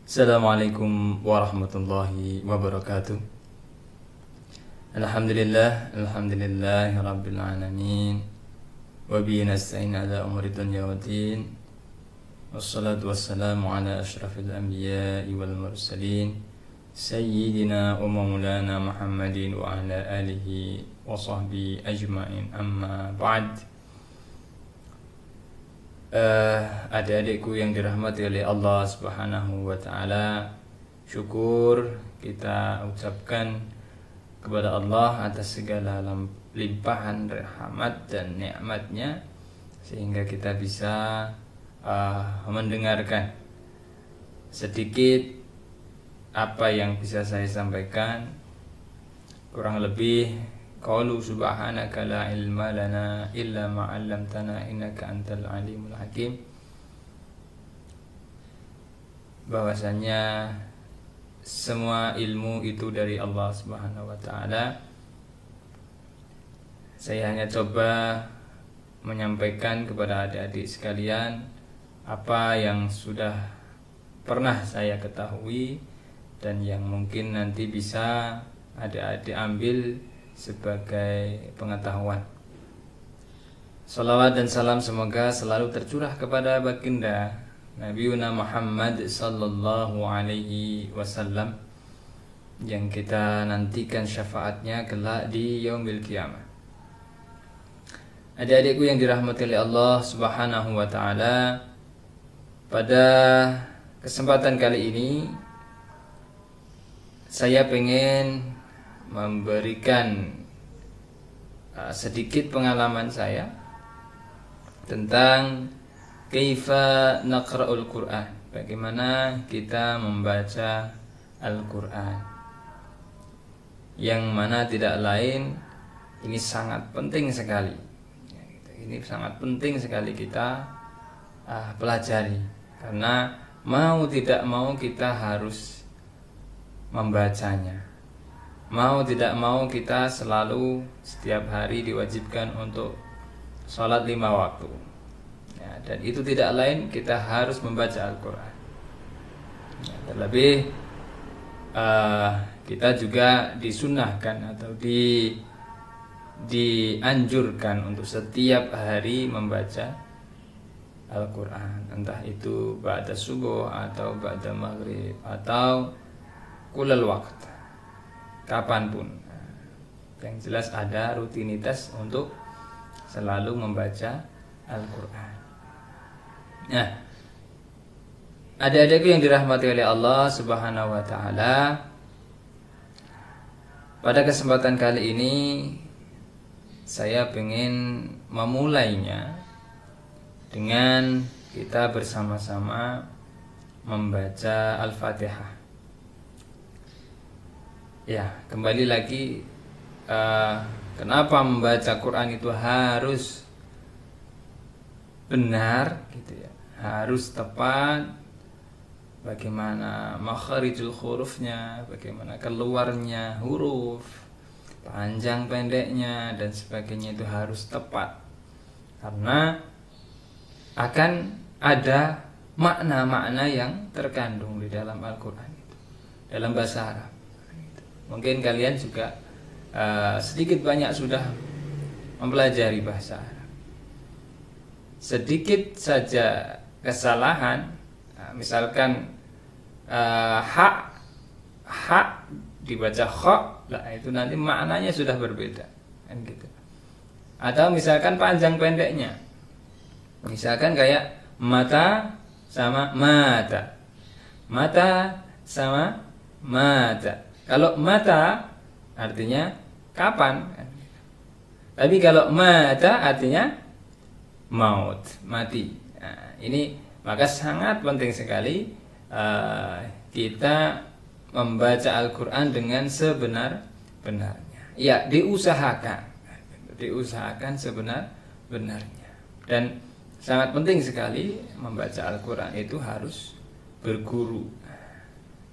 Assalamualaikum warahmatullahi wabarakatuh. Alhamdulillah rabbil alamin. Wa bihi nasta'in ala umuri dunya waddin. Wassalatu wassalamu ala asyrafil anbiya'i wal mursalin sayyidina wa maulana Muhammadin wa ala alihi wa sahbihi ajma'in, amma ba'd. Adik-adikku yang dirahmati oleh Allah Subhanahu wa ta'ala, syukur kita ucapkan kepada Allah atas segala limpahan rahmat dan nikmatnya, sehingga kita bisa mendengarkan sedikit apa yang bisa saya sampaikan. Kurang lebih qaulu subhanaka la ilma lana illa ma 'allamtana innaka antal alimul hakim, bahwasanya semua ilmu itu dari Allah Subhanahu wa ta'ala. Saya hanya coba menyampaikan kepada adik-adik sekalian apa yang sudah pernah saya ketahui dan yang mungkin nanti bisa adik-adik ambil sebagai pengetahuan. Salawat dan salam semoga selalu tercurah kepada baginda Nabiuna Muhammad sallallahu alaihi wasallam, yang kita nantikan syafaatnya kelak di yaumil qiyamah. Adik-adikku yang dirahmati oleh Allah Subhanahu wa ta'ala, pada kesempatan kali ini saya pengen memberikan sedikit pengalaman saya tentang kaifa naqra'ul Qur'an, bagaimana kita membaca Al-Qur'an, yang mana tidak lain ini sangat penting sekali. Ini sangat penting sekali kita pelajari, karena mau tidak mau kita harus membacanya. Mau tidak mau kita selalu setiap hari diwajibkan untuk sholat 5 waktu ya, dan itu tidak lain kita harus membaca Al-Quran ya, terlebih kita juga disunahkan atau dianjurkan untuk setiap hari membaca Al-Quran, entah itu ba'da subuh atau ba'da maghrib atau kulal waqt, kapanpun. Yang jelas ada rutinitas untuk selalu membaca Al-Quran. Nah, adik-adikku yang dirahmati oleh Allah Subhanahu wa ta'ala, pada kesempatan kali ini saya ingin memulainya dengan kita bersama-sama membaca Al-Fatihah. Ya, kembali lagi, kenapa membaca Quran itu harus benar gitu ya, harus tepat, bagaimana makharijul hurufnya, bagaimana keluarnya huruf, panjang pendeknya dan sebagainya, itu harus tepat, karena akan ada makna-makna yang terkandung di dalam Al-Quran itu dalam bahasa Arab. Mungkin kalian juga sedikit banyak sudah mempelajari bahasa Arab. Sedikit saja kesalahan, misalkan hak dibaca kha, lah itu nanti maknanya sudah berbeda, kan gitu. Atau misalkan panjang pendeknya, misalkan kayak mata sama mata, mata sama mata. Kalau mata artinya kapan, tapi kalau mata artinya maut, mati. Nah, ini maka sangat penting sekali kita membaca Al-Quran dengan sebenar-benarnya. Ya, diusahakan sebenar-benarnya. Dan sangat penting sekali membaca Al-Quran itu harus berguru.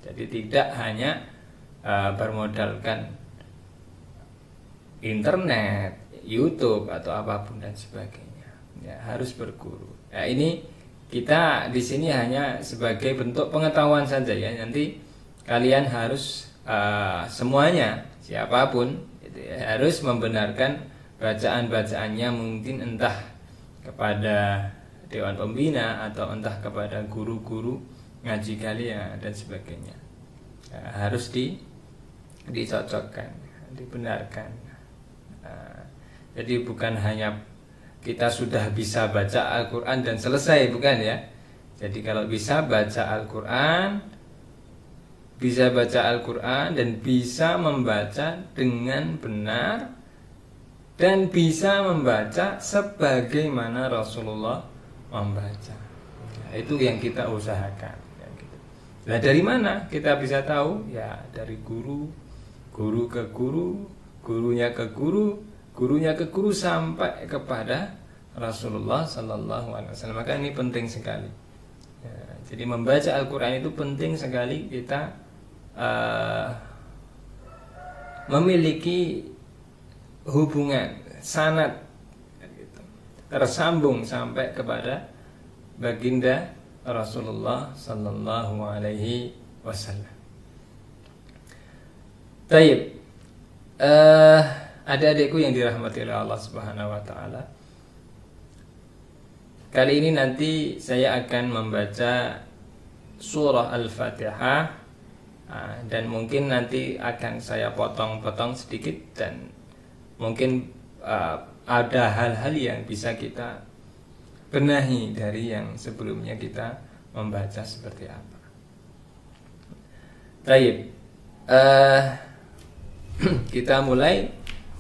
Jadi tidak hanya bermodalkan internet, YouTube atau apapun dan sebagainya. Ya, harus berguru. Nah, ini kita di sini hanya sebagai bentuk pengetahuan saja ya. Nanti kalian harus semuanya, siapapun gitu ya, harus membenarkan bacaan-bacaannya, mungkin entah kepada dewan pembina atau entah kepada guru-guru ngaji kalian dan sebagainya. Harus dicocokkan, dibenarkan. Jadi bukan hanya kita sudah bisa baca Al-Quran dan selesai, bukan ya. Jadi kalau bisa baca Al-Quran, dan bisa membaca dengan benar, dan bisa membaca sebagaimana Rasulullah membaca. Itu yang kita usahakan. Nah, dari mana kita bisa tahu? Ya dari guru, guru ke guru, gurunya ke guru, gurunya ke guru sampai kepada Rasulullah Sallallahu Alaihi Wasallam. Maka ini penting sekali. Ya, jadi membaca Al-Quran itu penting sekali kita memiliki hubungan sanad tersambung sampai kepada baginda Rasulullah Sallallahu Alaihi Wasallam. Taib, adik-adikku yang dirahmati oleh Allah Subhanahu Wa Taala. Kali ini nanti saya akan membaca surah Al-Fatihah, dan mungkin nanti akan saya potong-potong sedikit, dan mungkin ada hal-hal yang bisa kita benahi dari yang sebelumnya kita membaca seperti apa. Baik, kita mulai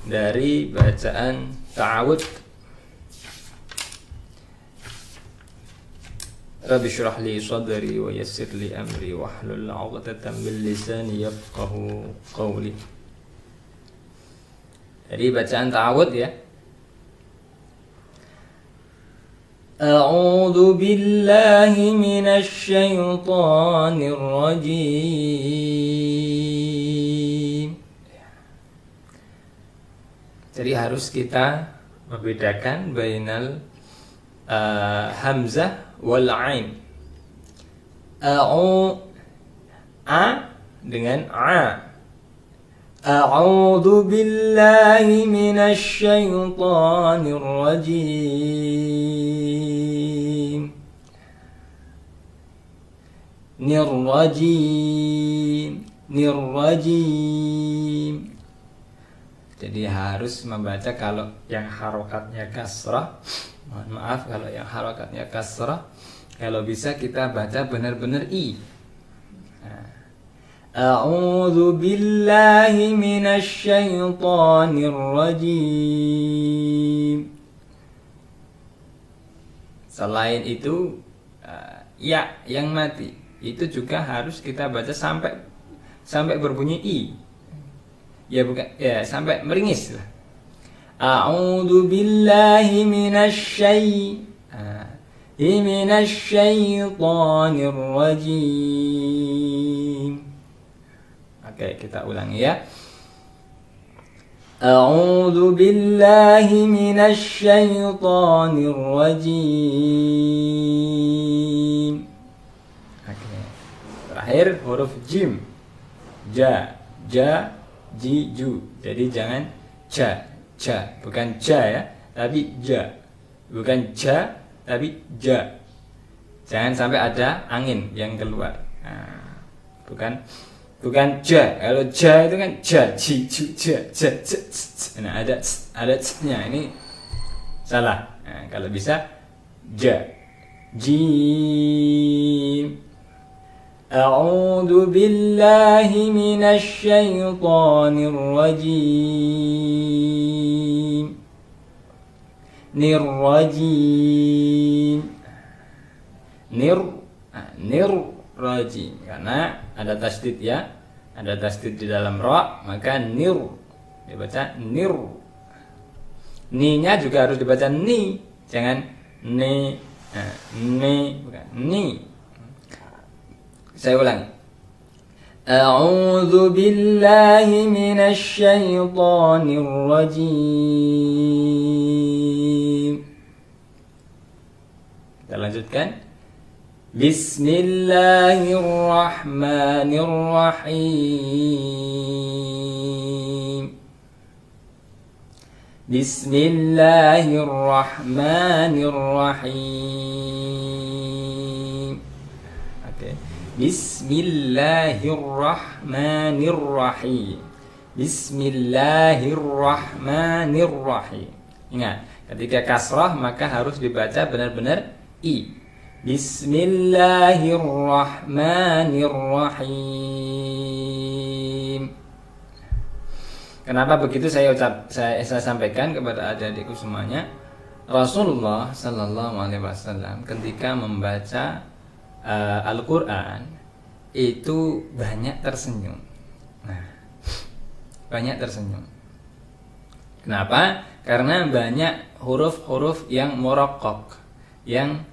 dari bacaan ta'awud. Rabbi syrah li sadri wa yassir li amri wahlul 'uqdatam min lisani yafqahu qawli. Jadi bacaan ta'awud ya. A'udzu billahi minasy syaithanir rajim. Jadi harus kita membedakan bainal hamzah wal ain. A dengan a. A'udzu billahi minasy syaithanir rajim. Nirrajim. Jadi harus membaca kalau yang harokatnya kasrah. Mohon maaf kalau yang harokatnya kasrah. Kalau bisa kita baca benar-benar i. A'udzu billahi minasy syaithanir rajim. Selain itu ya yang mati itu juga harus kita baca sampai berbunyi i. Ya bukan ya sampai meringis lah. A'udzu billahi minasy syaithanir rajim. Oke, kita ulangi ya. A'udzu billahi minasy syaithanir rajim. Oke. Terakhir huruf jim. Ja, ji, ju. Jadi jangan ja, bukan ja ya, tapi ja. Bukan ja, tapi ja. Jangan sampai ada angin yang keluar. Nah, bukan ja. Kalau ja itu kan ja, ji, ju, ja. Nah, ada nya ini salah. Nah, kalau bisa ja. Jim. A'udzu billahi minasy syaithanir rajim. Nirrajim. Nirrajim. Karena ada tasdid ya. Ada tasdid di dalam ra, maka nir dibaca nir. Ni-nya juga harus dibaca ni. Jangan ni. Ni bukan ni. Saya ulangi. A'udzu billahi minasy syaithanir rajim. Kita lanjutkan. Bismillahirrahmanirrahim. Bismillahirrahmanirrahim. Oke. Bismillahirrahmanirrahim. Bismillahirrahmanirrahim. Ingat, ketika kasrah maka harus dibaca benar-benar i. Bismillahirrahmanirrahim. Kenapa begitu saya sampaikan kepada adik-adikku semuanya. Rasulullah Sallallahu Alaihi Wasallam ketika membaca Al-Quran itu banyak tersenyum. Nah, banyak tersenyum. Kenapa? Karena banyak huruf-huruf yang muraqqaq, yang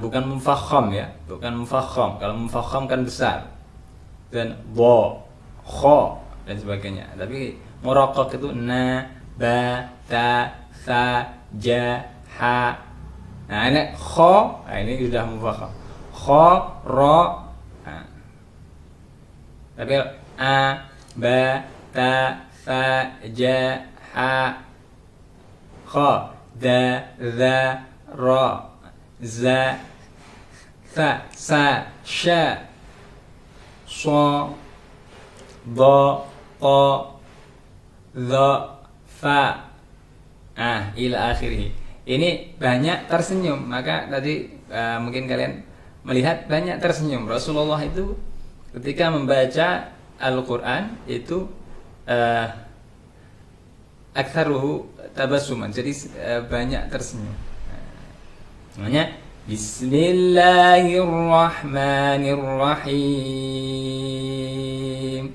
bukan mufakham ya, bukan mufakham. Kalau mufakham kan besar dan bo, kho dan sebagainya. Tapi muraqqaq itu na, ba, ta, sa, ja, ha. Nah ini kho, nah, ini sudah mufakham. Kho, ro. Nah. Tapi a, ba, ta, sa, ja, ha, kho, da, za, ra, za, ta, sa, sha, so, do, to, dha, fa, ila akhirih. Ini banyak tersenyum. Maka tadi mungkin kalian melihat banyak tersenyum. Rasulullah itu ketika membaca Al-Quran itu aktsaruhu tabassuman, jadi banyak tersenyum. Namanya Bismillahirrahmanirrahim.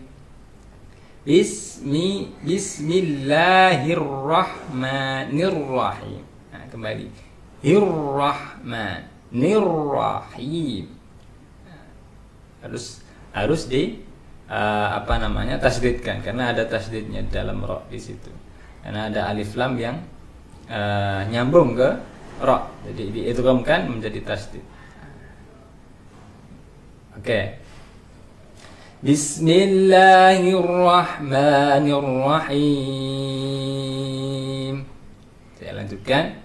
Bismillahirrahmanirrahim. Nah, kembali Irrahmanirrahim. Harus di tasdidkan, karena ada tasdidnya dalam ra di situ. Karena ada alif lam yang nyambung ke ra, jadi diidghamkan menjadi tasdid. Oke. Bismillahirrahmanirrahim. Saya lanjutkan.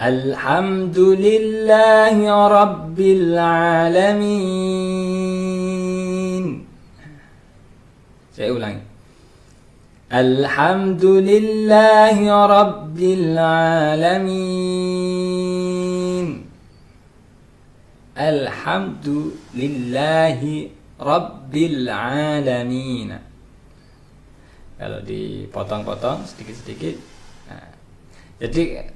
Alhamdulillahi rabbil alamin. Saya ulangi. Alhamdulillahi rabbil alamin. Alhamdulillahi rabbil alamin. Kalau dipotong-potong sedikit-sedikit. Nah, jadi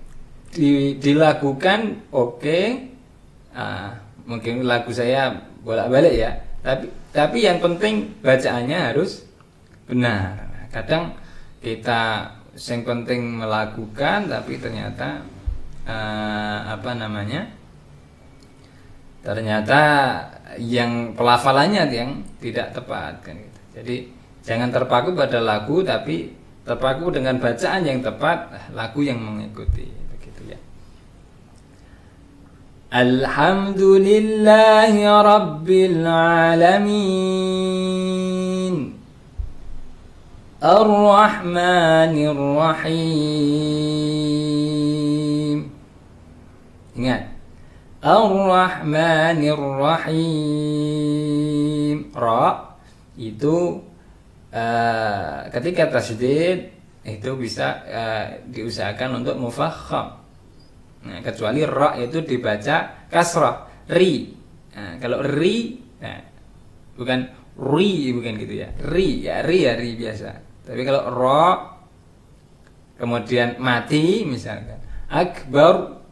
dilakukan oke. Mungkin lagu saya bolak-balik ya. Tapi yang penting bacaannya harus benar. Kadang kita yang penting melakukan, tapi ternyata ternyata yang pelafalannya yang tidak tepat kan gitu. Jadi jangan terpaku pada lagu, tapi terpaku dengan bacaan yang tepat, lagu yang mengikuti, begitu ya. Alhamdulillahi rabbil alamin. Ar-Rahmanir-Rahim. Ingat, Ar-Rahmanir-Rahim. Ra itu ketika tasydid itu bisa diusahakan untuk mufakham. Nah, kecuali ra itu dibaca kasrah, ri. Nah, kalau ri, bukan ri, bukan gitu ya. Ri biasa. Tapi kalau ra kemudian mati misalkan akbar,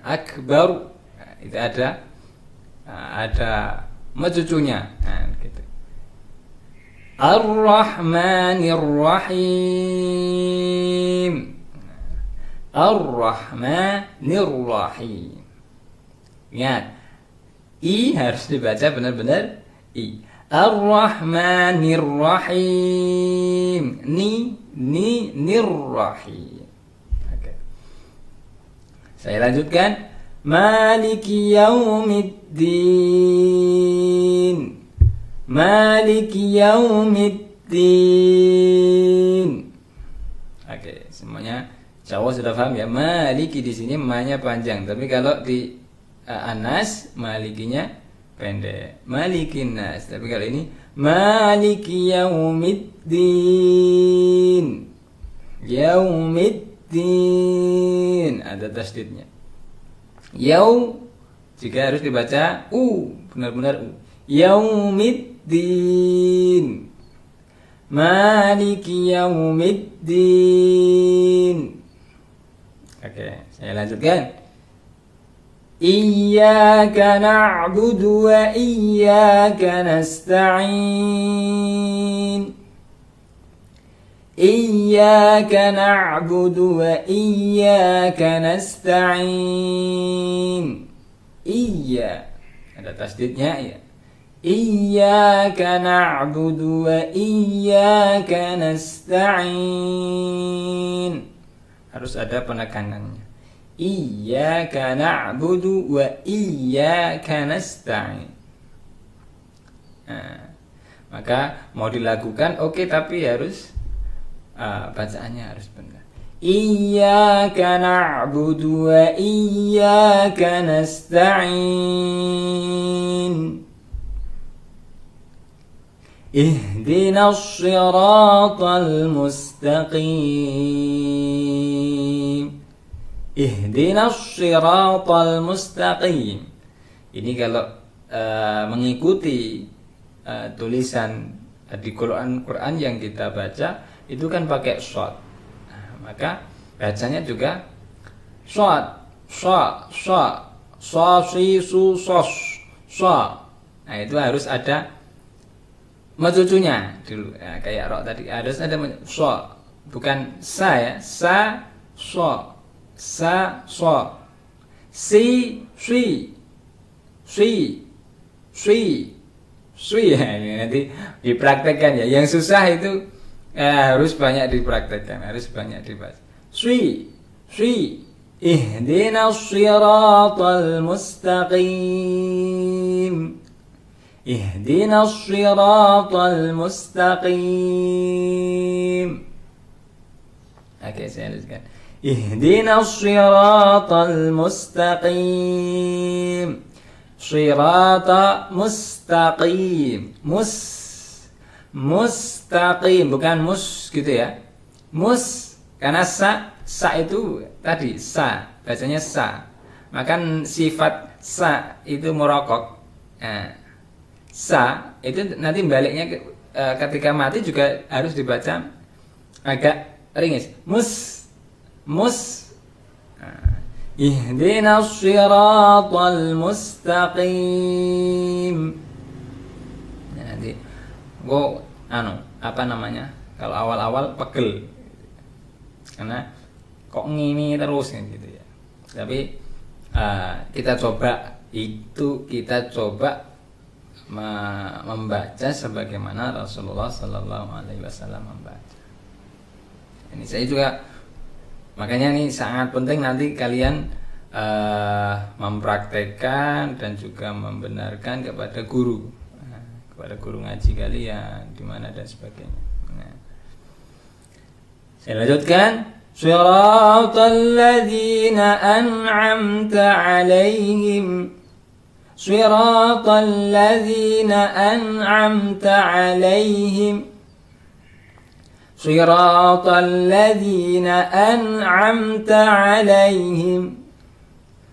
akbar, itu ada mecucunya, gitu. Ar-Rahmanir-Rahim. Ar-Rahmanir-Rahim. Ingat, i harus dibaca benar-benar i. Ar-Rahmanir-Rahim. Nirrahim. Oke. Saya lanjutkan. Maliki yaumiddin. Maliki yaumiddin. Oke, semuanya Jawa sudah paham ya. Maliki di sini ma-nya panjang, tapi kalau di Anas malikinya pendek. Malikin nas. Tapi kalau ini maliki yaumiddin. Yaumiddin ada tasdidnya. Yau juga harus dibaca benar-benar Yaumiddin. Maliki yaumiddin. Oke, saya lanjutkan. Iyyaka na'budu wa iyyaka nasta'in. Iyyaka na'budu wa iyyaka nasta'in. Iya ada tasdidnya ya. Iyyaka na'budu wa iyyaka nasta'in. Harus ada penekanannya. Iyyaka na'budu wa iyyaka nasta'in. Nah, maka mau dilakukan oke, tapi harus bacaannya harus benar. Iyyaka na'budu wa iyyaka nasta'in. Ihdinas siratal mustaqim. Ihdinas siratal mustaqim. Ini kalau mengikuti tulisan di Quran yang kita baca itu kan pakai shad. Maka bacanya juga shad, sha, sha, sha, si, su, sos, sha. Nah, itu harus ada majucunya dulu. Ya, kayak ro tadi harus ada sha, bukan sa ya. Sa, sha, sa, sha. Si, sui, sui, sui, sui. Ya, ini nanti dipraktekkan ya. Yang susah itu harus banyak dipraktekkan, harus banyak dibaca. Sui, sui. Ihdinas siratal mustaqim. Ihdinas siratal mustaqim. Oke, saya lanjutkan. Ihdinas siratal mustaqim. Sirata mustaqim. Mustaqim, bukan mus gitu ya. Mus, karena sa itu tadi sa, bacanya sa. Maka sifat sa itu merokok. Nah, sa itu nanti baliknya ketika mati juga harus dibaca agak ringis. Mus. Ihdinas siratal mustaqim. Nah, nanti apa namanya, kalau awal-awal pegel karena kok ngini terus gitu ya. Tapi kita coba membaca sebagaimana Rasulullah Sallallahu Alaihi Wasallam membaca. Ini saya juga, makanya ini sangat penting nanti kalian mempraktekkan dan juga membenarkan kepada guru ngaji kalian di mana dan sebagainya. Nah, saya lanjutkan. Siratal ladzina an'amta 'alaihim. Siratal ladzina an'amta 'alaihim. Siratal ladzina an'amta 'alaihim.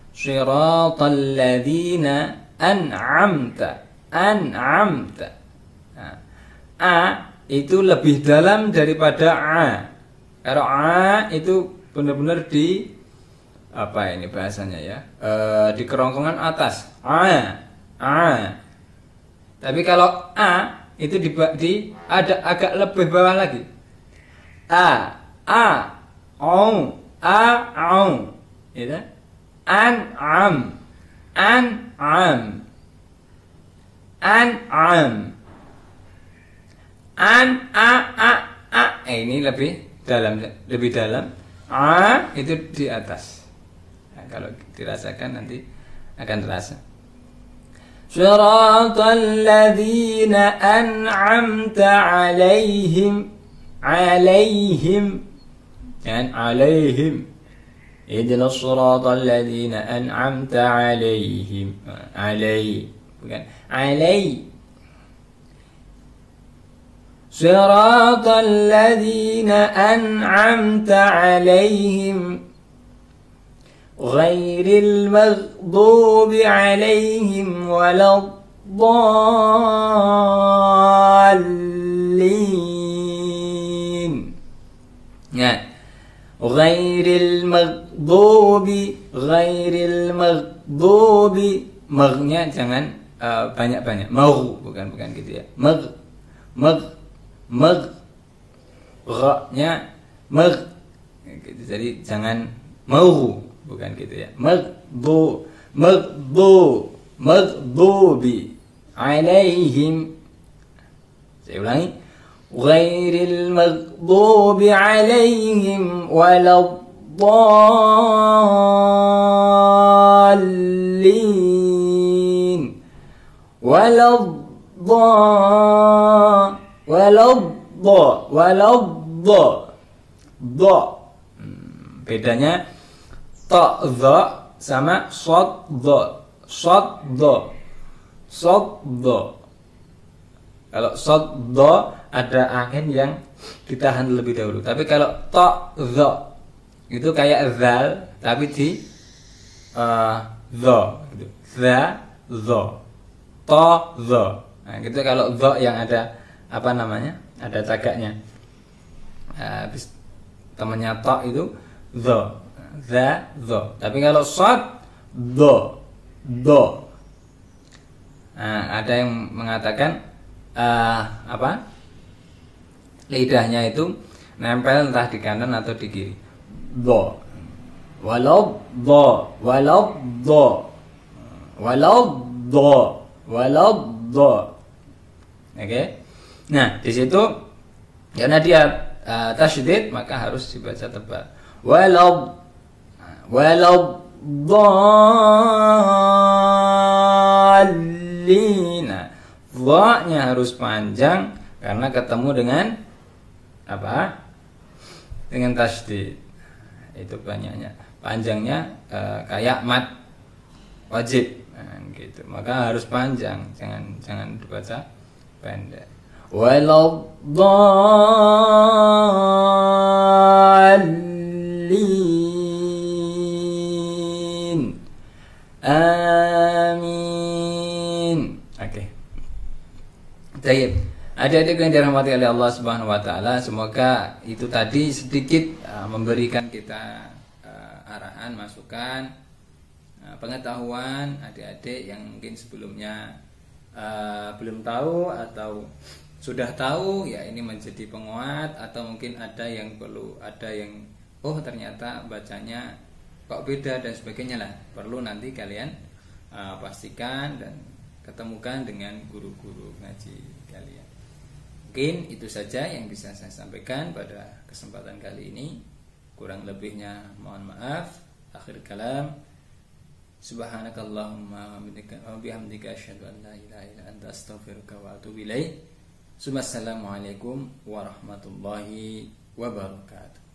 Siratal ladzina an'amta. An'amta. Nah, a itu lebih dalam daripada a. Kalau a itu benar-benar di apa ini bahasanya ya, di kerongkongan atas. A. Tapi kalau a itu ada agak lebih bawah lagi. Au, gitu. An'am. Ini lebih dalam. A itu di atas. kalau dirasakan nanti akan terasa. Shiratal ladzina an'amta 'alaihim, 'alaihim, kan 'alaihim. Ihdinas shiratal ladzina an'amta 'alaihim. 'alai, bukan 'alai. Shiratal ladzina an'amta 'alaihim ghairil maghdubi 'alaihim waladdallin. Ya. Ghairil maghdubi, maghnya jangan banyak-banyak. Magh, bukan gitu ya. Magh gha-nya magh gitu. Jadi jangan mau, bukan gitu ya. Maghdubi 'alaihim. Saya ulangi. Ghairil maghdubi 'alaihim waladdallin. Bedanya ta dha sama shad dha. Kalau shad dha ada angin yang ditahan lebih dahulu. Tapi kalau ta dha itu kayak zal tapi di dha gitu. Za dha. Ta dha. Nah, gitu kalau dha yang ada apa namanya? Ada tagaknya. Habis temannya ta itu dha. Za dha. Tapi kalau shad dha. Nah, ada yang mengatakan apa? Lidahnya itu nempel entah di kanan atau di kiri. Dha. Walau dha. Oke. Nah, di situ karena dia tasydid maka harus dibaca tebal. Walau dhallin. Dha-nya harus panjang karena ketemu dengan apa? Dengan tasydid. Itu banyaknya. Panjangnya kayak mat wajib. Nah, gitu. Maka harus panjang, jangan dibaca pendek. Walau dhallin. Amin. Oke. Baik. Adik-adik yang dirahmati oleh Allah Subhanahu wa taala, semoga itu tadi sedikit memberikan kita arahan, masukan, pengetahuan adik-adik yang mungkin sebelumnya belum tahu atau sudah tahu, ya ini menjadi penguat, atau mungkin ada yang perlu, ada yang ternyata bacanya kok beda dan sebagainya lah, perlu nanti kalian pastikan dan ketemukan dengan guru-guru ngaji kalian. Mungkin itu saja yang bisa saya sampaikan pada kesempatan kali ini. Kurang lebihnya mohon maaf. Akhir kalam, subhanakallahumma wa bihamdika asyhadu an la ilaha illa anta astaghfiruka wa atubu ilaik. Assalamualaikum warahmatullahi wabarakatuh.